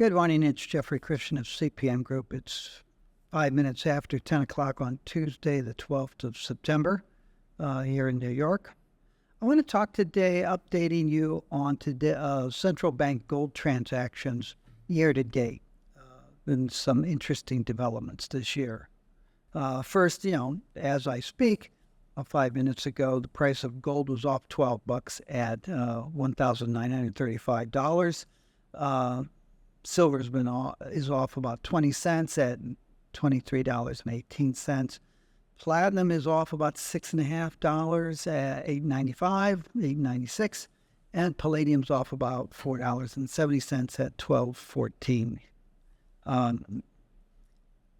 Good morning, it's Jeffrey Christian of CPM Group. It's 5 minutes after 10 o'clock on Tuesday, the 12th of September, here in New York. I want to talk today, updating you on central bank gold transactions year to date, and some interesting developments this year. First, as I speak, 5 minutes ago, the price of gold was off $12 at $1,935. Silver is off about 20 cents at $23.18. Platinum is off about $6.50 at $8.95, $8.96, and palladium's off about $4.70 at $12.14.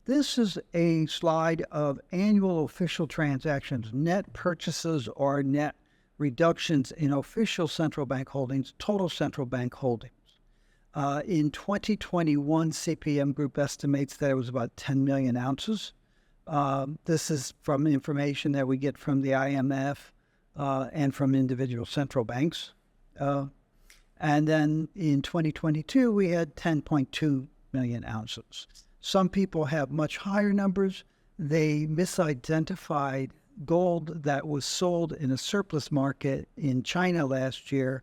This is a slide of annual official transactions, net purchases or net reductions in official central bank holdings, total central bank holdings. In 2021, CPM Group estimates that it was about 10 million ounces. This is from information that we get from the IMF and from individual central banks. And then in 2022, we had 10.2 million ounces. Some people have much higher numbers. They misidentified gold that was sold in a surplus market in China last year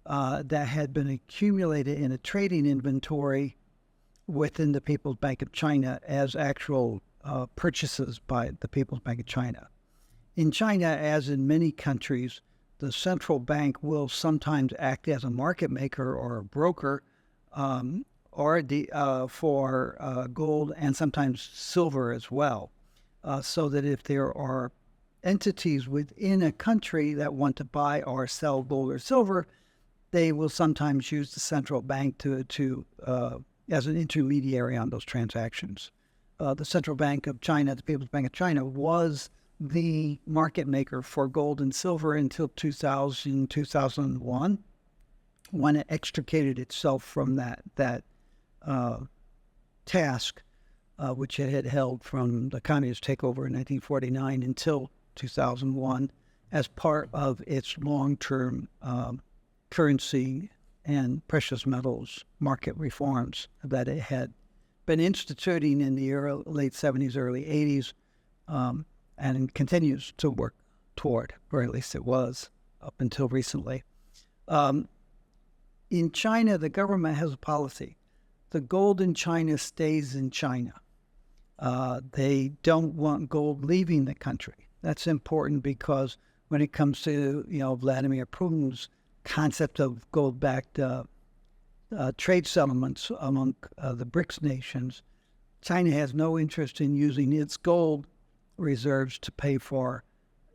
that had been accumulated in a trading inventory within the People's Bank of China as actual purchases by the People's Bank of China. In China, as in many countries, the central bank will sometimes act as a market maker or a broker for gold and sometimes silver as well, so that if there are entities within a country that want to buy or sell gold or silver, they will sometimes use the central bank to as an intermediary on those transactions. The Central Bank of China, the People's Bank of China, was the market maker for gold and silver until 2001, when it extricated itself from that task, which it had held from the communist takeover in 1949 until 2001, as part of its long-term currency and precious metals market reforms that it had been instituting in the late 70s, early 80s, and continues to work toward, or at least it was up until recently. In China, the government has a policy. The gold in China stays in China. They don't want gold leaving the country. That's important because when it comes to, Vladimir Putin's concept of gold-backed trade settlements among the BRICS nations, China has no interest in using its gold reserves to pay for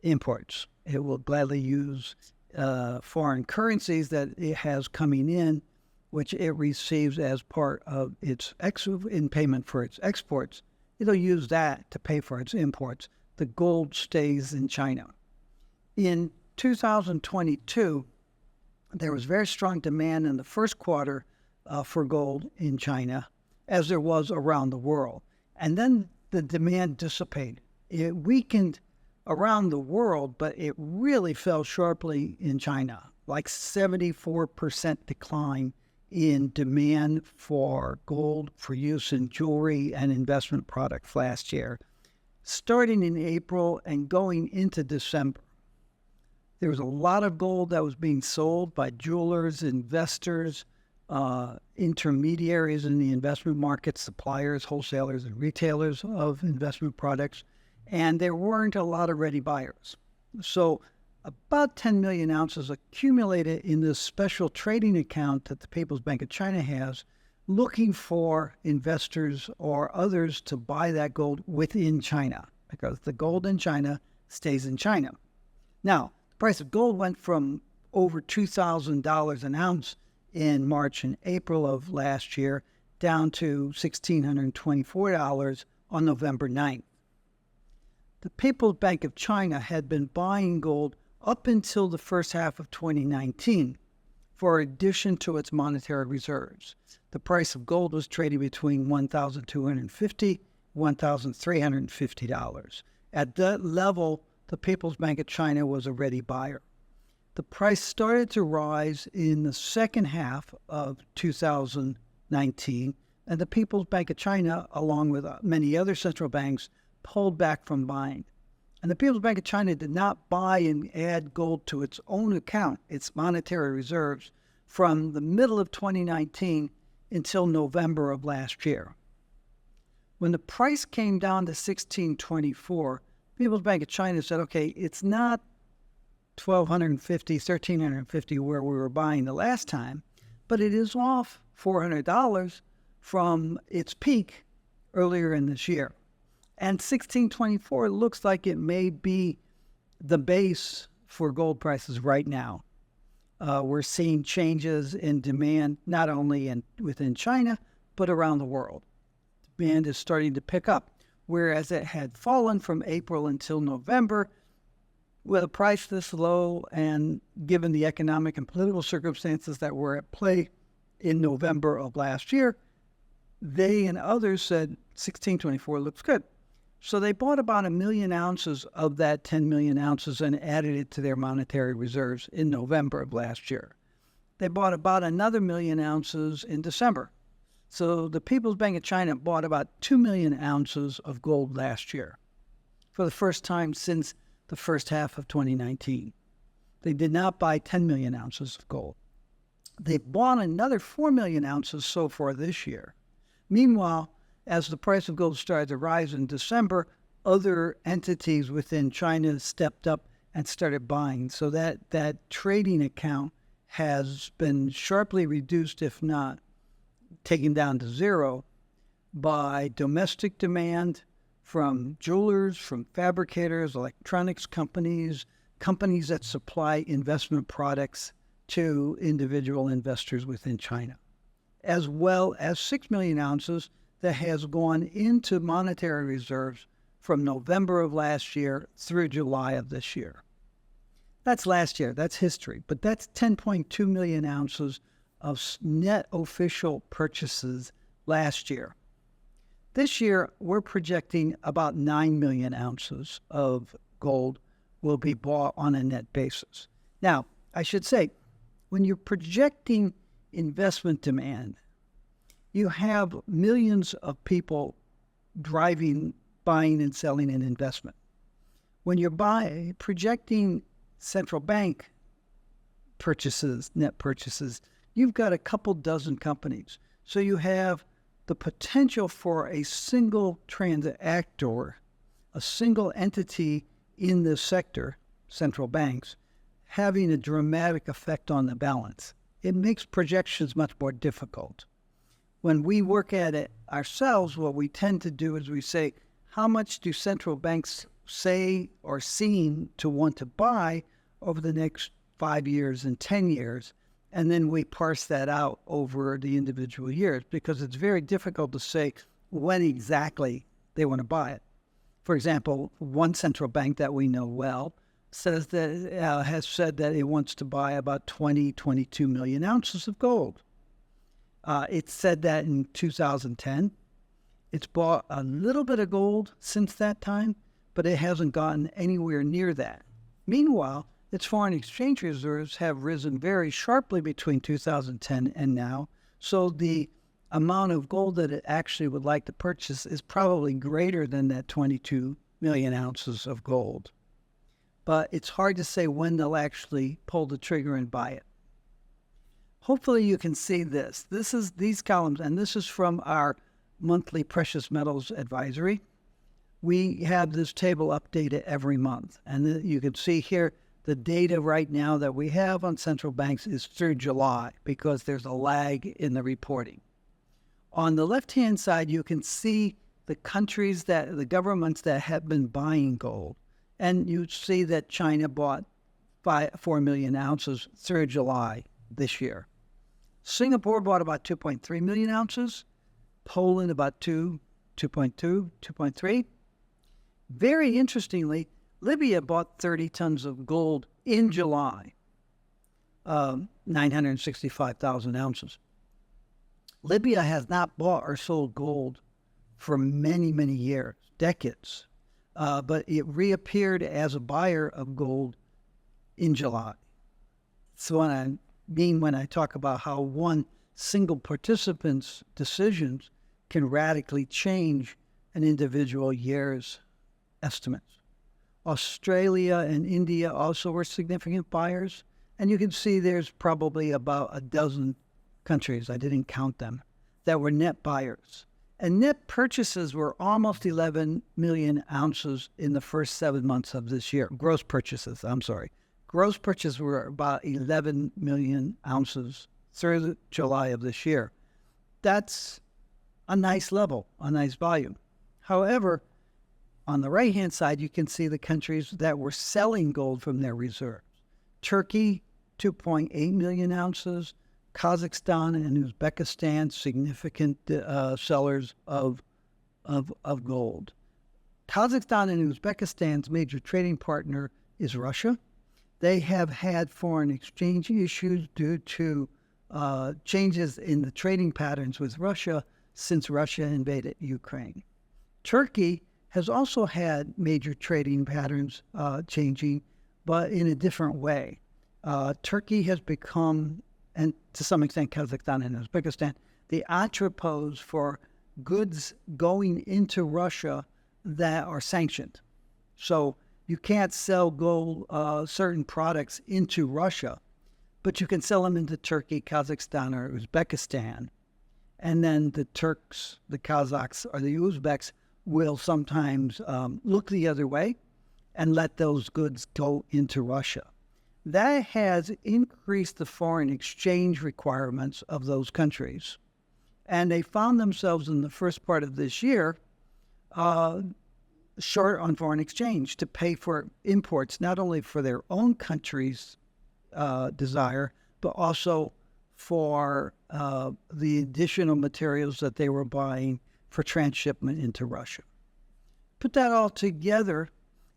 imports. It will gladly use foreign currencies that it has coming in, which it receives as part of its in payment for its exports. It'll use that to pay for its imports. The gold stays in China. In 2022, there was very strong demand in the first quarter for gold in China, as there was around the world. And then the demand dissipated. It weakened around the world, but it really fell sharply in China, like 74% decline in demand for gold for use in jewelry and investment products last year, starting in April and going into December. There was a lot of gold that was being sold by jewelers, investors, intermediaries in the investment market, suppliers, wholesalers, and retailers of investment products, and there weren't a lot of ready buyers. So about 10 million ounces accumulated in this special trading account that the People's Bank of China has, looking for investors or others to buy that gold within China, because the gold in China stays in China. Now, the price of gold went from over $2,000 an ounce in March and April of last year down to $1,624 on November 9th. The People's Bank of China had been buying gold up until the first half of 2019 for addition to its monetary reserves. The price of gold was trading between $1,250 and $1,350. At that level, the People's Bank of China was a ready buyer. The price started to rise in the second half of 2022 2019, and the People's Bank of China, along with many other central banks, pulled back from buying. And the People's Bank of China did not buy and add gold to its own account, its monetary reserves, from the middle of 2019 until November of last year. When the price came down to 1624, People's Bank of China said, okay, it's not 1,250, 1,350 where we were buying the last time, but it is off $400 from its peak earlier in this year. And 1624 looks like it may be the base for gold prices right now. We're seeing changes in demand, not only within China, but around the world. Demand is starting to pick up, whereas it had fallen from April until November. With a price this low, and given the economic and political circumstances that were at play in November of last year, they and others said 1624 looks good. So they bought about 1 million ounces of that 10 million ounces and added it to their monetary reserves in November of last year. They bought about another 1 million ounces in December. So the People's Bank of China bought about 2 million ounces of gold last year for the first time since the first half of 2019. They did not buy 10 million ounces of gold. They bought another 4 million ounces so far this year. Meanwhile, as the price of gold started to rise in December, other entities within China stepped up and started buying. So that trading account has been sharply reduced, if not taken down to zero, by domestic demand from jewelers, from fabricators, electronics companies, companies that supply investment products to individual investors within China, as well as 6 million ounces that has gone into monetary reserves from November of last year through July of this year. That's last year, that's history, but that's 10.2 million ounces of net official purchases last year. This year, we're projecting about 9 million ounces of gold will be bought on a net basis. Now, I should say, when you're projecting investment demand, you have millions of people driving, buying and selling an investment. When you're projecting central bank purchases, net purchases, you've got a couple dozen companies. So you have the potential for a single transactor, a single entity in this sector, central banks, having a dramatic effect on the balance. It makes projections much more difficult. When we work at it ourselves, what we tend to do is we say, how much do central banks say or seem to want to buy over the next 5 years and 10 years? And then we parse that out over the individual years, because it's very difficult to say when exactly they want to buy it. For example, one central bank that we know well says that has said that it wants to buy about 22 million ounces of gold. It said that in 2010. It's bought a little bit of gold since that time, but it hasn't gotten anywhere near that. Meanwhile, its foreign exchange reserves have risen very sharply between 2010 and now, so the amount of gold that it actually would like to purchase is probably greater than that 22 million ounces of gold. But it's hard to say when they'll actually pull the trigger and buy it. Hopefully you can see this. This is these columns, and this is from our monthly precious metals advisory. We have this table updated every month, and you can see here the data right now that we have on central banks is through July, because there's a lag in the reporting. On the left-hand side, you can see the countries the governments that have been buying gold. And you see that China bought 4 million ounces through July this year. Singapore bought about 2.3 million ounces. Poland about 2.2, 2.3. Very interestingly, Libya bought 30 tons of gold in July, 965,000 ounces. Libya has not bought or sold gold for many, many years, decades. But it reappeared as a buyer of gold in July. So what I mean when I talk about how one single participants' decisions can radically change an individual year's estimates. Australia and India also were significant buyers, and you can see there's probably about a dozen countries, I didn't count them, that were net buyers. And net purchases were almost 11 million ounces in the first 7 months of this year. Gross purchases, I'm sorry. Gross purchases were about 11 million ounces through July of this year. That's a nice level, a nice volume. However, on the right-hand side, you can see the countries that were selling gold from their reserves. Turkey, 2.8 million ounces. Kazakhstan and Uzbekistan, significant sellers of gold. Kazakhstan and Uzbekistan's major trading partner is Russia. They have had foreign exchange issues due to changes in the trading patterns with Russia since Russia invaded Ukraine. Turkey has also had major trading patterns changing, but in a different way. Turkey has become, and to some extent Kazakhstan and Uzbekistan, the entrepôts for goods going into Russia that are sanctioned. So you can't sell gold, certain products into Russia, but you can sell them into Turkey, Kazakhstan, or Uzbekistan. And then the Turks, the Kazakhs, or the Uzbeks will sometimes look the other way and let those goods go into Russia. That has increased the foreign exchange requirements of those countries. And they found themselves in the first part of this year short on foreign exchange to pay for imports, not only for their own country's desire, but also for the additional materials that they were buying for transshipment into Russia. Put that all together,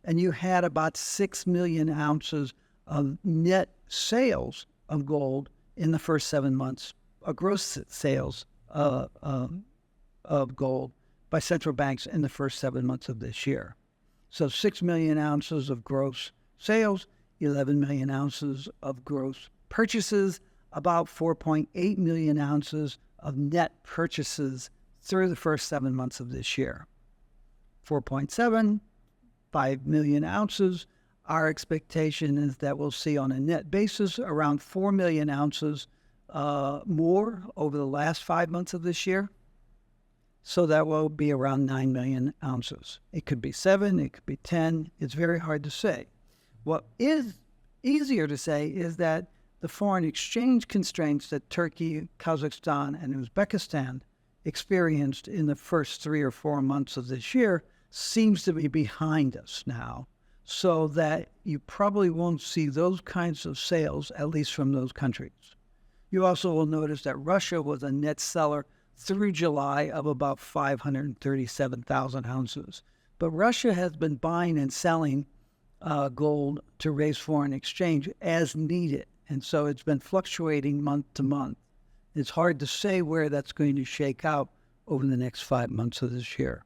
and you had about 6 million ounces of net sales of gold in the first 7 months, gross sales of gold by central banks in the first 7 months of this year. So 6 million ounces of gross sales, 11 million ounces of gross purchases, about 4.8 million ounces of net purchases through the first 7 months of this year. 4.7, 5 million ounces. Our expectation is that we'll see on a net basis around 4 million ounces more over the last 5 months of this year. So that will be around 9 million ounces. It could be 7, it could be 10. It's very hard to say. What is easier to say is that the foreign exchange constraints that Turkey, Kazakhstan, and Uzbekistan experienced in the first 3 or 4 months of this year seems to be behind us now, so that you probably won't see those kinds of sales, at least from those countries. You also will notice that Russia was a net seller through July of about 537,000 ounces. But Russia has been buying and selling gold to raise foreign exchange as needed. And so it's been fluctuating month to month. It's hard to say where that's going to shake out over the next 5 months of this year.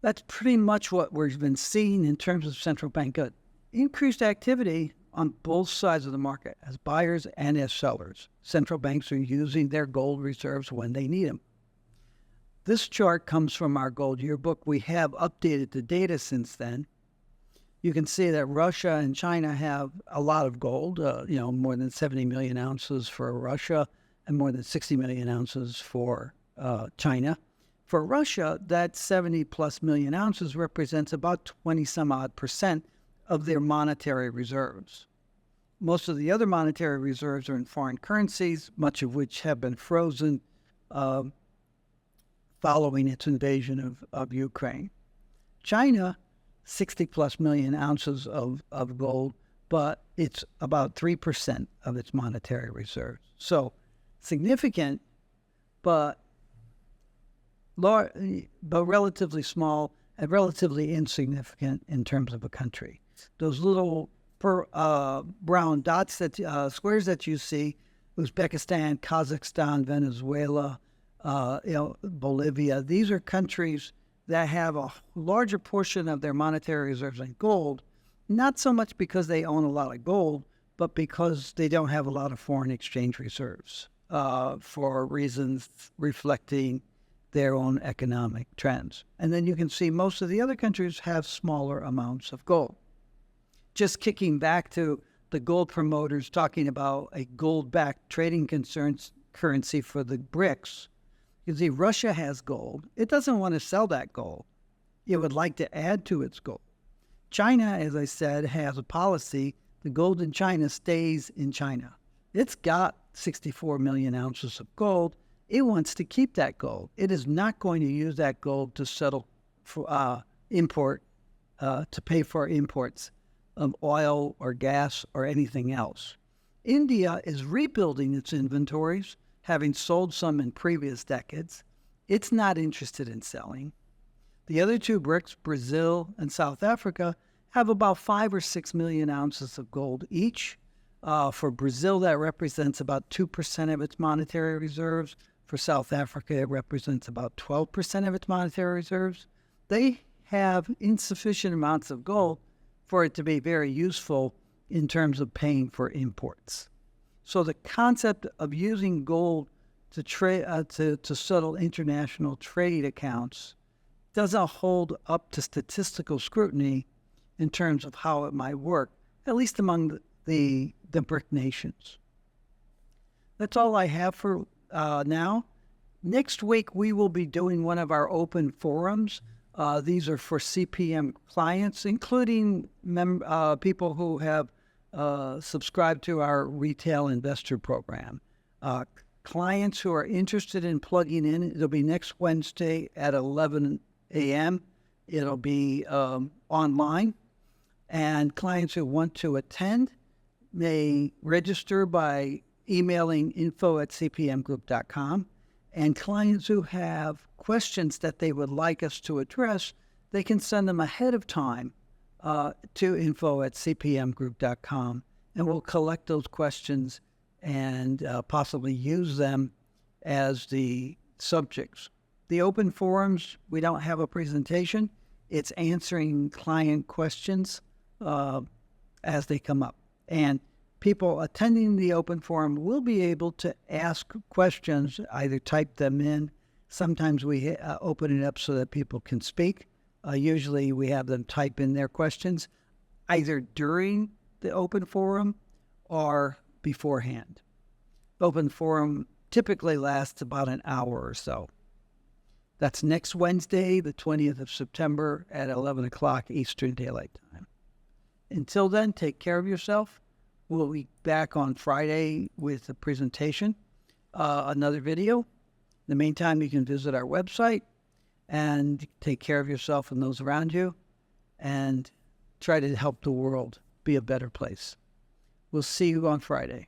That's pretty much what we've been seeing in terms of central bank increased activity on both sides of the market, as buyers and as sellers. Central banks are using their gold reserves when they need them. This chart comes from our gold yearbook. We have updated the data since then. You can see that Russia and China have a lot of gold, more than 70 million ounces for Russia and more than 60 million ounces for China. For Russia, that 70 plus million ounces represents about 20 some odd % of their monetary reserves. Most of the other monetary reserves are in foreign currencies, much of which have been frozen following its invasion of Ukraine. China, 60 plus million ounces of gold, but it's about 3% of its monetary reserves. So significant, but relatively small and relatively insignificant in terms of a country. Those little brown dots, squares that you see, Uzbekistan, Kazakhstan, Venezuela, Bolivia, these are countries that have a larger portion of their monetary reserves in gold, not so much because they own a lot of gold, but because they don't have a lot of foreign exchange reserves for reasons reflecting their own economic trends. And then you can see most of the other countries have smaller amounts of gold. Just kicking back to the gold promoters talking about a gold-backed trading currency for the BRICS. You see, Russia has gold. It doesn't want to sell that gold. It would like to add to its gold. China, as I said, has a policy. The gold in China stays in China. It's got 64 million ounces of gold. It wants to keep that gold. It is not going to use that gold to settle for to pay for imports of oil or gas or anything else. India is rebuilding its inventories, having sold some in previous decades. It's not interested in selling. The other two BRICS, Brazil and South Africa, have about 5 or 6 million ounces of gold each. For Brazil, that represents about 2% of its monetary reserves. For South Africa, it represents about 12% of its monetary reserves. They have insufficient amounts of gold for it to be very useful in terms of paying for imports. So the concept of using gold to settle international trade accounts doesn't hold up to statistical scrutiny in terms of how it might work, at least among the BRIC nations. That's all I have for now. Next week, we will be doing one of our open forums. These are for CPM clients, including people who have subscribed to our retail investor program. Clients who are interested in plugging in, it'll be next Wednesday at 11 a.m. It'll be online. And clients who want to attend may register by emailing info@cpmgroup.com. And clients who have questions that they would like us to address, they can send them ahead of time to info@cpmgroup.com, and we'll collect those questions and possibly use them as the subjects. The open forums, we don't have a presentation. It's answering client questions as they come up. And people attending the open forum will be able to ask questions, either type them in. Sometimes we open it up so that people can speak. Usually we have them type in their questions either during the open forum or beforehand. Open forum typically lasts about an hour or so. That's next Wednesday, the 20th of September at 11 o'clock Eastern Daylight Time. Until then, take care of yourself. We'll be back on Friday with a presentation, another video. In the meantime, you can visit our website and take care of yourself and those around you and try to help the world be a better place. We'll see you on Friday.